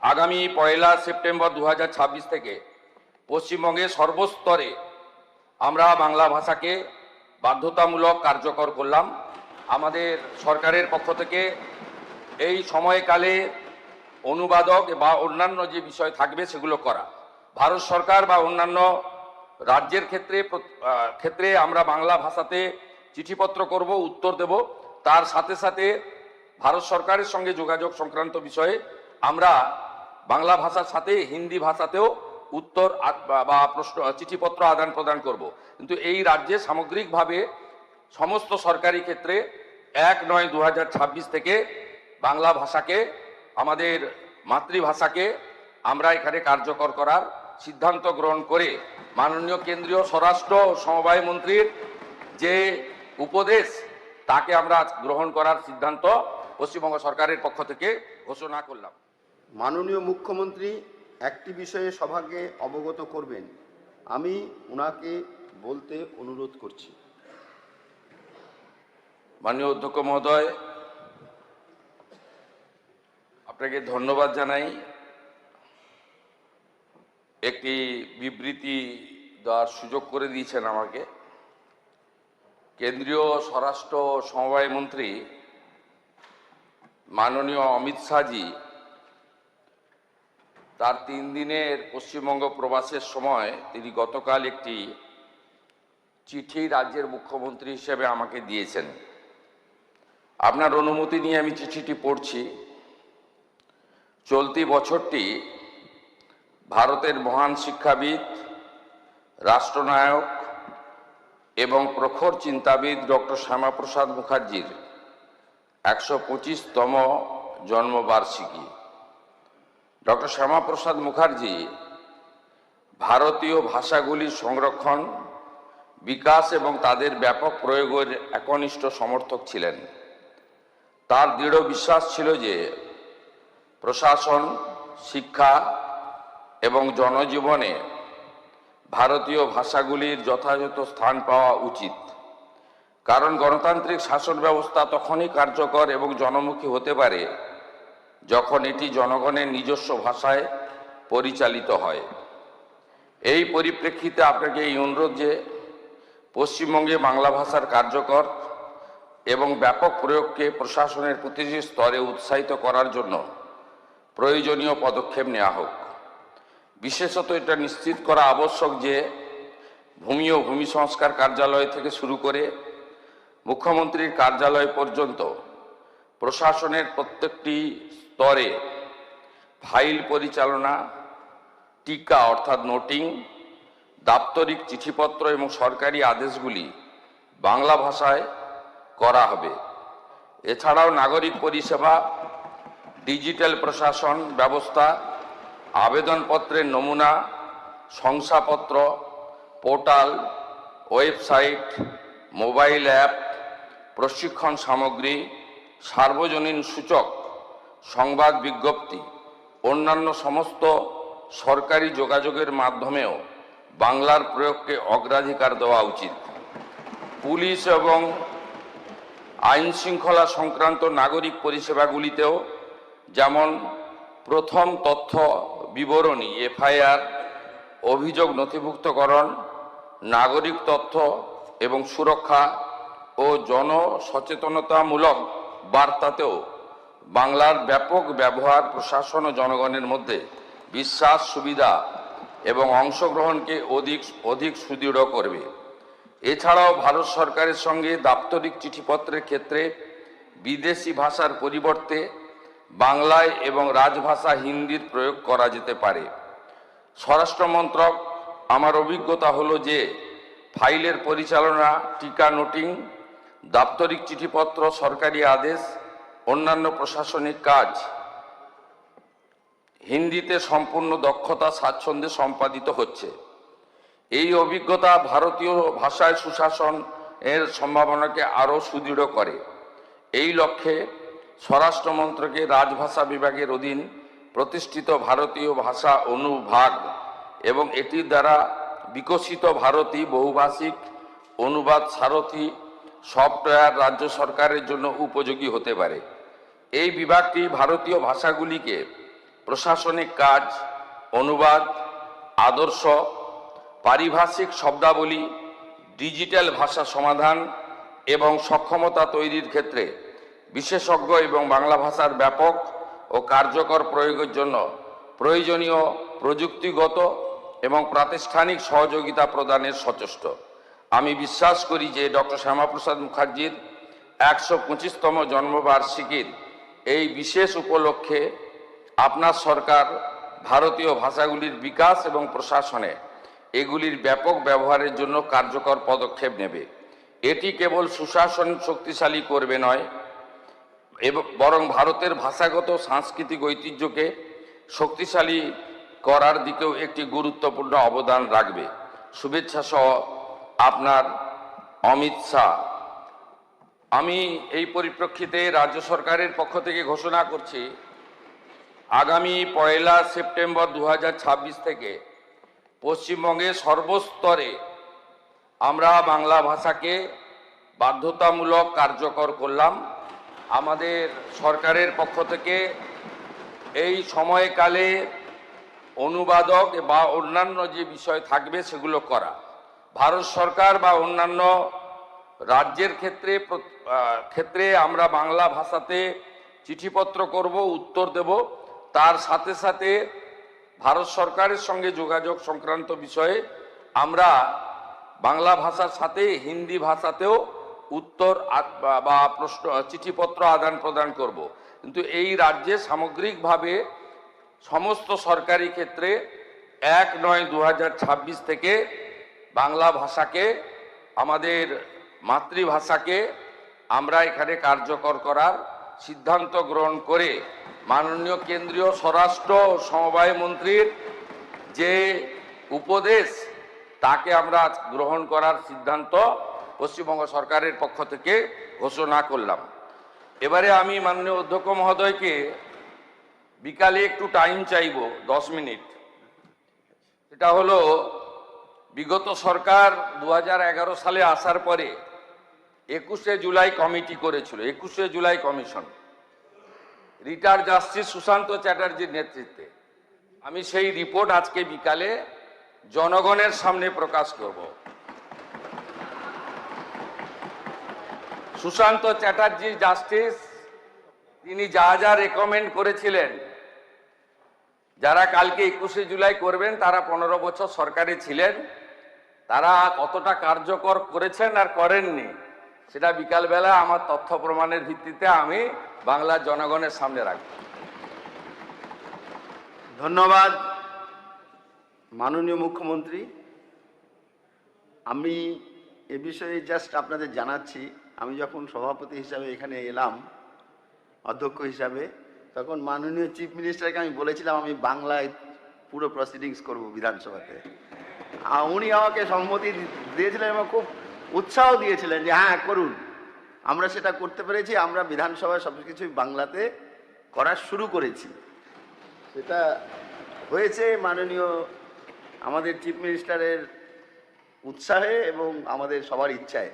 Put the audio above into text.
আগামী 1 সেপ্টেম্বর 2026 থেকে পশ্চিমবঙ্গে সর্বস্তরে আমরা বাংলা ভাষাকে বাধ্যতামূলক কার্যকর করলাম। আমাদের সরকারের পক্ষ থেকে এই সময়কালে অনুবাদক বা অন্যান্য যে বিষয় থাকবে সেগুলো করা। ভারত সরকার বা অন্যান্য রাজ্যের ক্ষেত্রে আমরা বাংলা ভাষাতে চিঠিপত্র করব, উত্তর দেব। তার সাথে সাথে ভারত সরকারের সঙ্গে যোগাযোগ সংক্রান্ত বিষয়ে আমরা বাংলা ভাষার সাথে হিন্দি ভাষাতেও উত্তর বা প্রশ্ন চিঠিপত্র আদান প্রদান করব। কিন্তু এই রাজ্যে সামগ্রিকভাবে সমস্ত সরকারি ক্ষেত্রে 1/9/2026 থেকে বাংলা ভাষাকে, আমাদের মাতৃভাষাকে আমরা এখানে কার্যকর করার সিদ্ধান্ত গ্রহণ করে মাননীয় কেন্দ্রীয় স্বরাষ্ট্র সমবায় মন্ত্রীর যে উপদেশ তাকে আমরা গ্রহণ করার সিদ্ধান্ত পশ্চিমবঙ্গ সরকারের পক্ষ থেকে ঘোষণা করলাম। মাননীয় মুখ্যমন্ত্রী একটি বিষয়ে সভাকে অবগত করবেন, আমি ওনাকে বলতে অনুরোধ করছি। মাননীয় অধ্যক্ষ মহোদয়, আপনাকে ধন্যবাদ জানাই। একটি বিবৃতি দেওয়ার সুযোগ করে দিয়েছেন আমাকে। কেন্দ্রীয় স্বরাষ্ট্র সমবায় মন্ত্রী মাননীয় অমিত শাহজি তার 3 দিনের পশ্চিমবঙ্গ প্রবাসের সময় তিনি গতকাল একটি চিঠি রাজ্যের মুখ্যমন্ত্রী হিসেবে আমাকে দিয়েছেন। আপনার অনুমতি নিয়ে আমি চিঠিটি পড়ছি। চলতি বছরটি ভারতের মহান শিক্ষাবিদ, রাষ্ট্রনায়ক এবং প্রখর চিন্তাবিদ ডক্টর শ্যামাপ্রসাদ মুখার্জির 125তম জন্মবার্ষিকী। ডক্টর শ্যামাপ্রসাদ মুখার্জি ভারতীয় ভাষাগুলির সংরক্ষণ, বিকাশ এবং তাদের ব্যাপক প্রয়োগের একনিষ্ঠ সমর্থক ছিলেন। তার দৃঢ় বিশ্বাস ছিল যে প্রশাসন, শিক্ষা এবং জনজীবনে ভারতীয় ভাষাগুলির যথাযথ স্থান পাওয়া উচিত। কারণ গণতান্ত্রিক শাসন ব্যবস্থা তখনই কার্যকর এবং জনমুখী হতে পারে যখন এটি জনগণের নিজস্ব ভাষায় পরিচালিত হয়। এই পরিপ্রেক্ষিতে আপনাকে এই অনুরোধ যে পশ্চিমবঙ্গে বাংলা ভাষার কার্যকর এবং ব্যাপক প্রয়োগকে প্রশাসনের প্রতিটি স্তরে উৎসাহিত করার জন্য প্রয়োজনীয় পদক্ষেপ নেওয়া হোক। বিশেষত এটা নিশ্চিত করা আবশ্যক যে ভূমি ও ভূমি সংস্কার কার্যালয় থেকে শুরু করে মুখ্যমন্ত্রীর কার্যালয় পর্যন্ত প্রশাসনের প্রত্যেকটি স্তরে ফাইল পরিচালনা, টিকা অর্থাৎ নোটিং, দাপ্তরিক চিঠিপত্র এবং সরকারি আদেশগুলি বাংলা ভাষায় করা হবে। এছাড়াও নাগরিক পরিষেবা, ডিজিটাল প্রশাসন ব্যবস্থা, আবেদনপত্রের নমুনা, শংসাপত্র, পোর্টাল, ওয়েবসাইট, মোবাইল অ্যাপ, প্রশিক্ষণ সামগ্রী, সার্বজনীন সূচক, সংবাদ বিজ্ঞপ্তি, অন্যান্য সমস্ত সরকারি যোগাযোগের মাধ্যমেও বাংলার প্রয়োগকে অগ্রাধিকার দেওয়া উচিত। পুলিশ এবং আইন শৃঙ্খলা সংক্রান্ত নাগরিক পরিষেবাগুলিতেও যেমন প্রথম তথ্য বিবরণী, এফআইআর, অভিযোগ নথিভুক্তকরণ, নাগরিক তথ্য এবং সুরক্ষা ও জনসচেতনতামূলক বার্তাতেও বাংলার ব্যাপক ব্যবহার প্রশাসন ও জনগণের মধ্যে বিশ্বাস, সুবিধা এবং অংশগ্রহণকে অধিক সুদৃঢ় করবে। এছাড়াও ভারত সরকারের সঙ্গে দাপ্তরিক চিঠিপত্রের ক্ষেত্রে বিদেশি ভাষার পরিবর্তে বাংলায় এবং রাজভাষা হিন্দির প্রয়োগ করা যেতে পারে। স্বরাষ্ট্র মন্ত্রক, আমার অভিজ্ঞতা হলো যে ফাইলের পরিচালনা, টিকা নোটিং, দাপ্তরিক চিঠিপত্র, সরকারি আদেশ, অন্যান্য প্রশাসনিক কাজ হিন্দিতে সম্পূর্ণ দক্ষতা স্বাচ্ছন্দ্যে সম্পাদিত হচ্ছে। এই অভিজ্ঞতা ভারতীয় ভাষায় সুশাসন এর সম্ভাবনাকে আরও সুদৃঢ় করে। এই লক্ষ্যে স্বরাষ্ট্র মন্ত্রকের রাজভাষা বিভাগের অধীন প্রতিষ্ঠিত ভারতীয় ভাষা অনুভাগ এবং এটির দ্বারা বিকশিত ভারতী বহুভাষিক অনুবাদ সারথী সফটওয়্যার রাজ্য সরকারের জন্য উপযোগী হতে পারে। এই বিভাগটি ভারতীয় ভাষাগুলিকে প্রশাসনিক কাজ, অনুবাদ, আদর্শ, পারিভাষিক শব্দাবলী, ডিজিটাল ভাষা সমাধান এবং সক্ষমতা তৈরির ক্ষেত্রে বিশেষজ্ঞ এবং বাংলা ভাষার ব্যাপক ও কার্যকর প্রয়োগের জন্য প্রয়োজনীয় প্রযুক্তিগত এবং প্রাতিষ্ঠানিক সহযোগিতা প্রদানের সচেষ্ট। আমি বিশ্বাস করি যে ডক্টর শ্যামাপ্রসাদ মুখার্জির 125তম জন্মবার্ষিকীর এই বিশেষ উপলক্ষে আপনার সরকার ভারতীয় ভাষাগুলির বিকাশ এবং প্রশাসনে এগুলির ব্যাপক ব্যবহারের জন্য কার্যকর পদক্ষেপ নেবে। এটি কেবল সুশাসন শক্তিশালী করবে নয়, বরং ভারতের ভাষাগত সাংস্কৃতিক ঐতিহ্যকে শক্তিশালী করার দিকেও একটি গুরুত্বপূর্ণ অবদান রাখবে। শুভেচ্ছা সহ আপনার অমিত শাহ। আমি এই পরিপ্রেক্ষিতে রাজ্য সরকারের পক্ষ থেকে ঘোষণা করছি, আগামী 1 সেপ্টেম্বর 2026 থেকে পশ্চিমবঙ্গে সর্বস্তরে আমরা বাংলা ভাষাকে বাধ্যতামূলক কার্যকর করলাম। আমাদের সরকারের পক্ষ থেকে এই সময়কালে অনুবাদক বা অন্যান্য যে বিষয় থাকবে সেগুলো করা। ভারত সরকার বা অন্যান্য রাজ্যের ক্ষেত্রে আমরা বাংলা ভাষাতে চিঠিপত্র করব, উত্তর দেব। তার সাথে সাথে ভারত সরকারের সঙ্গে যোগাযোগ সংক্রান্ত বিষয়ে আমরা বাংলা ভাষার সাথে হিন্দি ভাষাতেও উত্তর বা প্রশ্ন চিঠিপত্র আদান প্রদান করব। কিন্তু এই রাজ্যে সামগ্রিকভাবে সমস্ত সরকারি ক্ষেত্রে 1/9/2026 থেকে বাংলা ভাষাকে, আমাদের মাতৃভাষাকে আমরা এখানে কার্যকর করার সিদ্ধান্ত গ্রহণ করে মাননীয় কেন্দ্রীয় স্বরাষ্ট্র ও সমবায় মন্ত্রীর যে উপদেশ তাকে আমরা গ্রহণ করার সিদ্ধান্ত পশ্চিমবঙ্গ সরকারের পক্ষ থেকে ঘোষণা করলাম। এবারে আমি মাননীয় অধ্যক্ষ মহোদয়কে বিকালে একটু টাইম চাইব, 10 মিনিট। এটা হলো বিগত সরকার 2011 সালে আসার পরে 21শে জুলাই কমিটি করেছিল, 21শে জুলাই কমিশন, রিটায়ার্ড জাস্টিস সুশান্ত চ্যাটার্জির নেতৃত্বে। আমি সেই রিপোর্ট আজকে বিকালে জনগণের সামনে প্রকাশ করব। সুশান্ত চ্যাটার্জি জাস্টিস, তিনি যা যা রেকমেন্ড করেছিলেন, যারা কালকে 21শে জুলাই করবেন তারা 15 বছর সরকারে ছিলেন, তারা কতটা কার্যকর করেছেন আর করেননি সেটা বিকালবেলা আমার তথ্য প্রমাণের ভিত্তিতে আমি বাংলার জনগণের সামনে রাখব। ধন্যবাদ মাননীয় মুখ্যমন্ত্রী। আমি এ বিষয়ে জাস্ট আপনাদের জানাচ্ছি, আমি যখন সভাপতি হিসাবে এখানে এলাম অধ্যক্ষ হিসাবে, তখন মাননীয় চিফ মিনিস্টারকে আমি বলেছিলাম আমি বাংলায় পুরো প্রসিডিংস করব বিধানসভাতে। উনি আমাকে সম্মতি দিয়েছিলেন এবং খুব উৎসাহ দিয়েছিলেন যে হ্যাঁ করুন। আমরা সেটা করতে পেরেছি, আমরা বিধানসভায় সব কিছুই বাংলাতে করা শুরু করেছি। সেটা হয়েছে মাননীয় আমাদের চিফ মিনিস্টারের উৎসাহে এবং আমাদের সবার ইচ্ছায়।